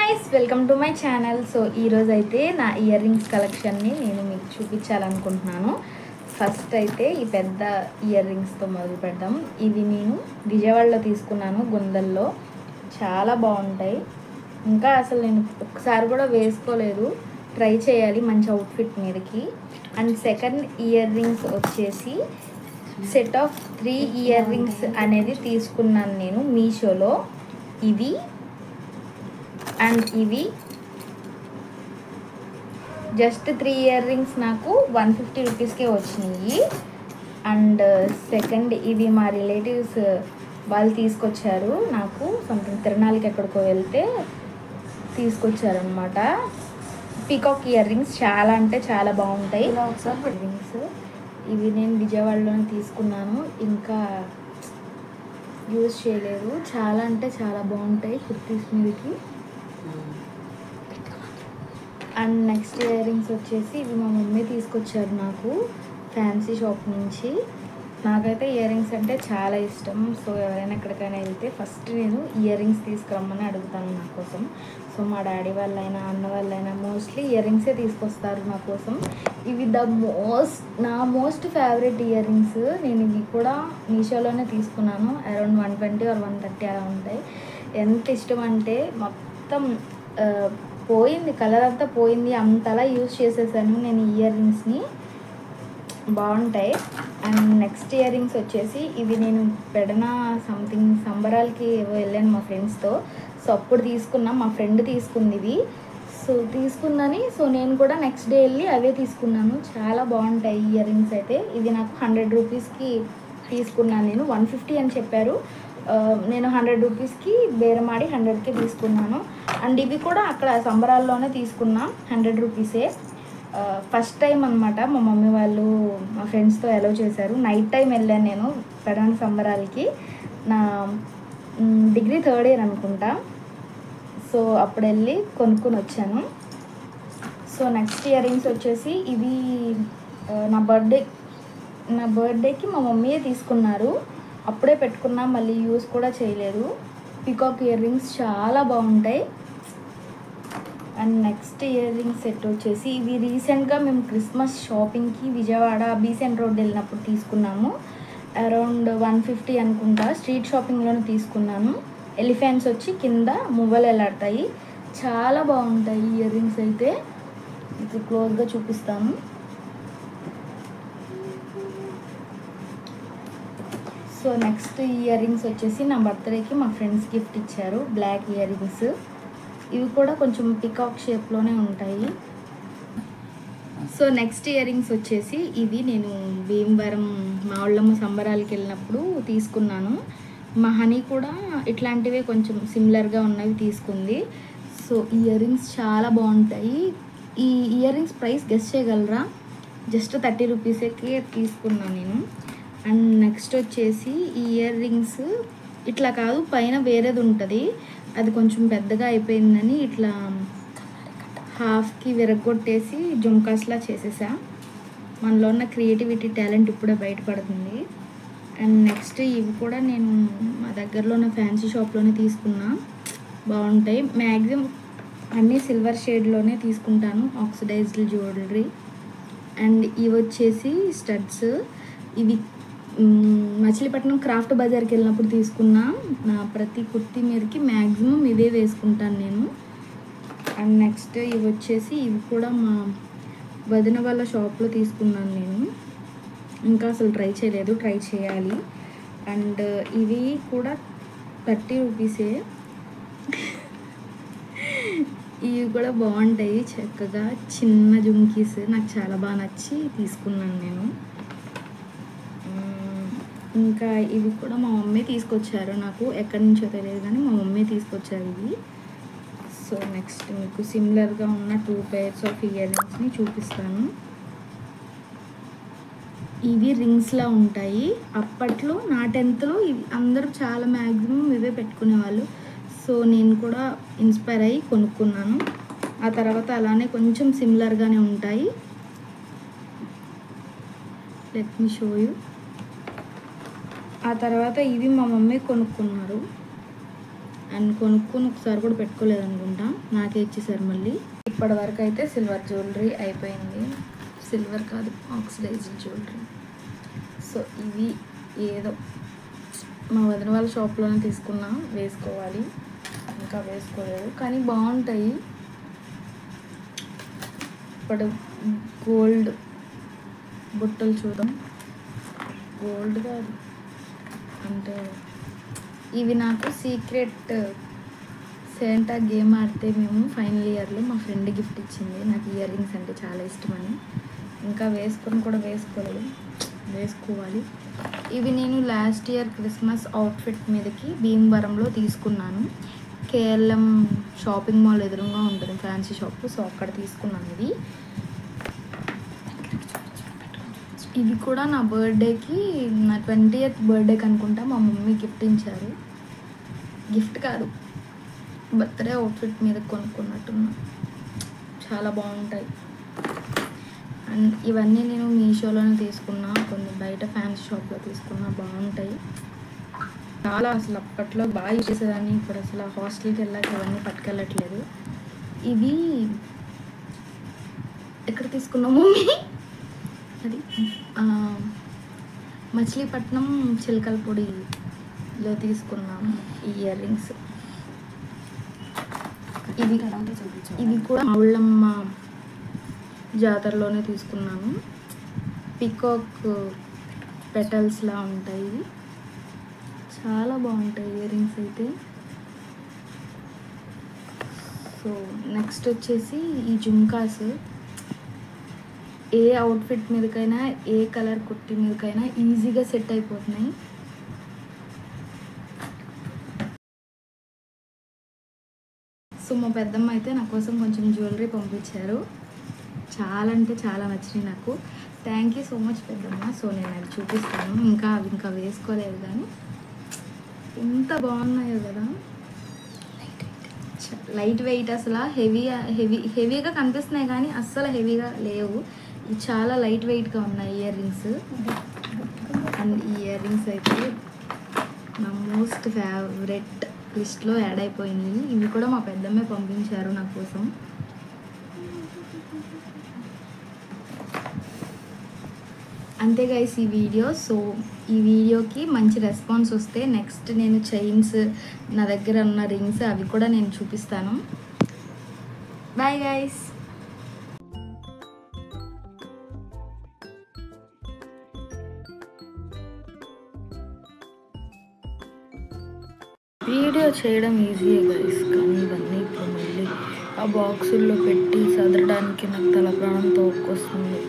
Guys welcome to my channel. So ఈ రోజు అయితే నా ఇయర్ రింగ్స్ కలెక్షన్ ని నేను మీకు చూపించాలనుకుంటున్నాను। ఫస్ట్ అయితే ఈ పెద్ద ఇయర్ రింగ్స్ తో మొదలు పెడదాం। ఇవి నేను విజయవాడలో తీసుకున్నాను, గుందల్లో చాలా బాగుంటాయి। ఇంకా అసలు నేను ఒకసారి కూడా వేసుకోలేదు, ట్రై చేయాలి మంచి అవుట్ఫిట్ మీదకి। అండ్ సెకండ్ ఇయర్ రింగ్స్ వచ్చేసి సెట్ ఆఫ్ 3 ఇయర్ రింగ్స్ అనేది తీసుకున్నాను నేను మీషోలో। ఇవి అండ్ ఇవి జస్ట్ 3 ఇయర్ రింగ్స్ నాకు 150 రూపీస్కే వచ్చినాయి। అండ్ సెకండ్ ఇవి మా రిలేటివ్స్ వాళ్ళు తీసుకొచ్చారు, నాకు సంథింగ్ తిరునాళ్ళకి ఎక్కడికో వెళ్తే తీసుకొచ్చారనమాట। పీకాక్ ఇయర్ రింగ్స్ చాలా అంటే చాలా బాగుంటాయి రింగ్స్। ఇవి నేను విజయవాడలోనే తీసుకున్నాను, ఇంకా యూజ్ చేయలేదు। చాలా అంటే చాలా బాగుంటాయి కుర్తీస్ మీదకి। అండ్ నెక్స్ట్ ఇయర్ రింగ్స్ వచ్చేసి ఇవి మా మమ్మీ తీసుకొచ్చారు నాకు ఫ్యాన్సీ షాప్ నుంచి। నాకైతే ఇయర్ రింగ్స్ అంటే చాలా ఇష్టం। సో ఎవరైనా ఎక్కడికైనా వెళ్తే ఫస్ట్ నేను ఇయర్ రింగ్స్ తీసుకురమ్మని అడుగుతాను నా కోసం। సో మా డాడీ వాళ్ళైనా అన్న వాళ్ళైనా మోస్ట్లీ ఇయర్ రింగ్సే తీసుకొస్తారు నా కోసం। ఇవి నా మోస్ట్ ఫేవరెట్ ఇయర్ రింగ్స్। నేను ఇవి కూడా మీషోలోనే తీసుకున్నాను, అరౌండ్ 120 or 130 అలా ఉంటాయి। ఎంత ఇష్టం అంటే మొత్తం పోయింది, కలర్ అంతా పోయింది, అంతలా యూజ్ చేసేసాను నేను ఇయర్ రింగ్స్ని, బాగుంటాయి। అండ్ నెక్స్ట్ ఇయర్ రింగ్స్ వచ్చేసి ఇవి నేను పెడనా సంథింగ్ సంబరాలకి ఏవో వెళ్ళాను మా ఫ్రెండ్స్తో। సో అప్పుడు తీసుకున్నా, మా ఫ్రెండ్ తీసుకుంది ఇవి। సో తీసుకుందని సో నేను కూడా నెక్స్ట్ డే వెళ్ళి అవే తీసుకున్నాను, చాలా బాగుంటాయి ఇయర్ రింగ్స్ అయితే। ఇది నాకు 100 రూపీస్కి తీసుకున్నాను, నేను 150 అని చెప్పారు, నేను 100 రూపీస్కి బేరమాడి 100కి తీసుకున్నాను। అండ్ ఇవి కూడా అక్కడ సంబరాల్లోనే తీసుకున్నా, 100 రూపీసే। ఫస్ట్ టైం అనమాట మా మమ్మీ వాళ్ళు మా ఫ్రెండ్స్తో అలౌ చేశారు। నైట్ టైం వెళ్ళాను నేను పెడన సంబరాలకి, నా డిగ్రీ 3rd ఇయర్ అనుకుంటా। సో అప్పుడు వెళ్ళి కొనుక్కొని వచ్చాను। సో నెక్స్ట్ ఇయర్ రింగ్స్ వచ్చేసి ఇవి నా బర్త్డేకి మా మమ్మీయే తీసుకున్నారు, అప్పుడే పెట్టుకున్నా, మళ్ళీ యూస్ కూడా చేయలేదు। పీకాక్ ఇయర్ రింగ్స్ చాలా బాగుంటాయి। And next ear rings set వచ్చేసి ఇవి రీసెంట్గా మేము క్రిస్మస్ షాపింగ్కి విజయవాడ బీసెంట్ రోడ్ వెళ్ళినప్పుడు తీసుకున్నాము, అరౌండ్ 150 అనుకుంటా, స్ట్రీట్ షాపింగ్లోనే తీసుకున్నాను। ఎలిఫెంట్స్ వచ్చి కింద మువ్వలు ఎలాడతాయి, చాలా బాగుంటాయి ఇయర్ రింగ్స్ అయితే, మీకు క్లోజ్గా చూపిస్తాను। సో నెక్స్ట్ ఇయర్ రింగ్స్ వచ్చేసి నా బర్త్డేకి మా ఫ్రెండ్స్ గిఫ్ట్ ఇచ్చారు, బ్లాక్ ఇయర్ రింగ్స్। ఇవి కూడా కొంచెం పికాక్ షేప్లోనే ఉంటాయి। సో నెక్స్ట్ ఇయర్ రింగ్స్ వచ్చేసి ఇవి నేను భీమవరం మా ఊళ్ళమ్మ సంబరాలకి వెళ్ళినప్పుడు తీసుకున్నాను। మా హనీ కూడా ఇట్లాంటివే కొంచెం సిమిలర్గా ఉన్నవి తీసుకుంది। సో ఇయర్ రింగ్స్ చాలా బాగుంటాయి। ఈ ఇయర్ రింగ్స్ ప్రైస్ గెస్ చేయగలరా? జస్ట్ 30 రూపీస్కే తీసుకున్నాను నేను। అండ్ నెక్స్ట్ వచ్చేసి ఈ ఇయర్ రింగ్స్ ఇట్లా కాదు, పైన వేరేది ఉంటుంది, అది కొంచెం పెద్దగా అయిపోయిందని ఇట్లా హాఫ్కి విరగొట్టేసి జుమ్కాస్లా చేసేసా। మనలో ఉన్న క్రియేటివిటీ టాలెంట్ ఇప్పుడే బయటపడుతుంది। అండ్ నెక్స్ట్ ఇవి కూడా నేను మా దగ్గరలో ఉన్న ఫ్యాన్సీ షాప్లోనే తీసుకున్నా, బాగుంటాయి। మ్యాక్సిమం అన్నీ సిల్వర్ షేడ్లోనే తీసుకుంటాను, ఆక్సిడైజ్డ్ జ్యువెలరీ। అండ్ ఇవి వచ్చేసి స్టడ్స్, ఇవి మచిలీపట్నం క్రాఫ్ట్ బజార్కి వెళ్ళినప్పుడు తీసుకున్నా, నా ప్రతి కుర్తీ మీదకి మ్యాక్సిమం ఇవే వేసుకుంటాను నేను। అండ్ నెక్స్ట్ ఇవి వచ్చేసి ఇవి కూడా మా వదిన వాళ్ళ షాప్లో తీసుకున్నాను నేను, ఇంకా అసలు ట్రై చేయలేదు, ట్రై చేయాలి। అండ్ ఇవి కూడా 30 రూపీసే, ఇవి కూడా బాగుంటాయి, చక్కగా చిన్న జుమ్కీస్, నాకు చాలా బాగా నచ్చి తీసుకున్నాను నేను। ఇంకా ఇవి కూడా మా మమ్మీ తీసుకొచ్చారు నాకు, ఎక్కడి నుంచో తెలియదు కానీ మా మమ్మీ తీసుకొచ్చారు ఇవి। సో నెక్స్ట్ మీకు సిమిలర్గా ఉన్న 2 pairs ఆఫ్ ఇయర్ రింగ్స్ని చూపిస్తాను। ఇవి రింగ్స్లా ఉంటాయి, అప్పట్లో నా 10th ఇవి అందరూ చాలా మ్యాక్సిమం ఇవే పెట్టుకునేవాళ్ళు। సో నేను కూడా ఇన్స్పైర్ అయ్యి కొనుక్కున్నాను, ఆ తర్వాత అలానే కొంచెం సిమిలర్గానే ఉంటాయి। Let me show you. ఆ తర్వాత ఇవి మా మమ్మీ కొనుక్కున్నారు, అండ్ కొనుక్కొని ఒకసారి కూడా పెట్టుకోలేదు అనుకుంటా, నాకే ఇచ్చేసారు మళ్ళీ. ఇప్పటి వరకు అయితే సిల్వర్ జ్యువెలరీ అయిపోయింది, సిల్వర్ కాదు ఆక్సిడైజ్డ్ జ్యువెలరీ. సో ఇవి ఏదో మా వదిన వాళ్ళ షాప్లోనే తీసుకున్నా, వేసుకోవాలి, ఇంకా వేసుకోలేదు కానీ బాగుంటాయి. ఇప్పుడు గోల్డ్ బుట్టలు చూద్దాం. గోల్డ్ కాదు అంటే ఇవి నాకు సీక్రెట్ సెంటా గేమ్ ఆడితే మేము ఫైనల్ ఇయర్లో మా ఫ్రెండ్ గిఫ్ట్ ఇచ్చింది. నాకు ఇయర్ రింగ్స్ అంటే చాలా ఇష్టమని, ఇంకా వేసుకొని కూడా వేసుకోలేదు, వేసుకోవాలి. ఇవి నేను లాస్ట్ ఇయర్ క్రిస్మస్ అవుట్ఫిట్ మీదకి భీమవరంలో తీసుకున్నాను. కేఎల్ఎం షాపింగ్ మాల్ ఎదురుగా ఉంటుంది ఫ్యాన్సీ షాప్, సో అక్కడ తీసుకున్నాను. ఇవి కూడా నా బర్త్డేకి, నా 20th బర్త్డేకి అనుకుంటా మా మమ్మీ గిఫ్ట్ ఇచ్చారు. గిఫ్ట్ కాదు, బర్త్డే అవుట్ఫిట్ మీద కొనుక్కున్నట్టున్నా, చాలా బాగుంటాయి. అండ్ ఇవన్నీ నేను మీషోలోనే తీసుకున్నా, కొన్ని బయట ఫ్యాన్సీ షాప్లో తీసుకున్నా, బాగుంటాయి చాలా. అసలు అప్పట్లో బాగా యూజ్ చేసేదాన్ని, ఇప్పుడు అసలు హాస్టల్కి వెళ్ళాక ఇవన్నీ పట్టుకెళ్ళట్లేదు. ఇవి ఎక్కడ తీసుకున్నా మమ్మీ? అది మచిలీపట్నం చిలకలపొడిలో తీసుకున్నాము ఈ ఇయర్ రింగ్స్. ఇవి కూడా ఊళ్ళమ్మ జాతరలోనే తీసుకున్నాను. పికాక్ పెటల్స్లా ఉంటాయి, చాలా బాగుంటాయి ఇయర్ రింగ్స్ అయితే. సో నెక్స్ట్ వచ్చేసి ఈ జుంకాస్, ఏ అవుట్ఫిట్ మీదకైనా, ఏ కలర్ కుర్తి మీదకైనా ఈజీగా సెట్ అయిపోతున్నాయి. సో మా పెద్దమ్మ అయితే నా కోసం కొంచెం జ్యువెలరీ పంపించారు, చాలా అంటే చాలా నచ్చినాయి నాకు. థ్యాంక్ యూ సో మచ్ పెద్దమ్మ. సో నేను అది చూపిస్తాను, ఇంకా వేసుకోలేదు కానీ ఎంత బాగున్నాయో కదా. లైట్ వెయిట్, అసలు హెవీగా కనిపిస్తున్నాయి కానీ అస్సలు హెవీగా లేవు. ఇవి చాలా లైట్ వెయిట్గా ఉన్నాయి ఇయర్ రింగ్స్. అండ్ ఈ ఇయర్ రింగ్స్ అయితే నా మోస్ట్ ఫేవరెట్ లిస్ట్లో యాడ్ అయిపోయింది. ఇవి కూడా మా పెద్దమ్మే పంపించారు నా కోసం. అంతే గైస్ ఈ వీడియో. సో ఈ వీడియోకి మంచి రెస్పాన్స్ వస్తే నెక్స్ట్ నేను చైన్స్, నా దగ్గర ఉన్న రింగ్స్ అవి కూడా నేను చూపిస్తాను. Bye guys. వీడియో చేయడం ఈజీయే గైస్, కానీ ఇవన్నీ ఇప్పుడు మళ్ళీ ఆ బాక్సుల్లో పెట్టి సదరడానికి నాకు తల ప్రాణం తోక్కొస్తుంది.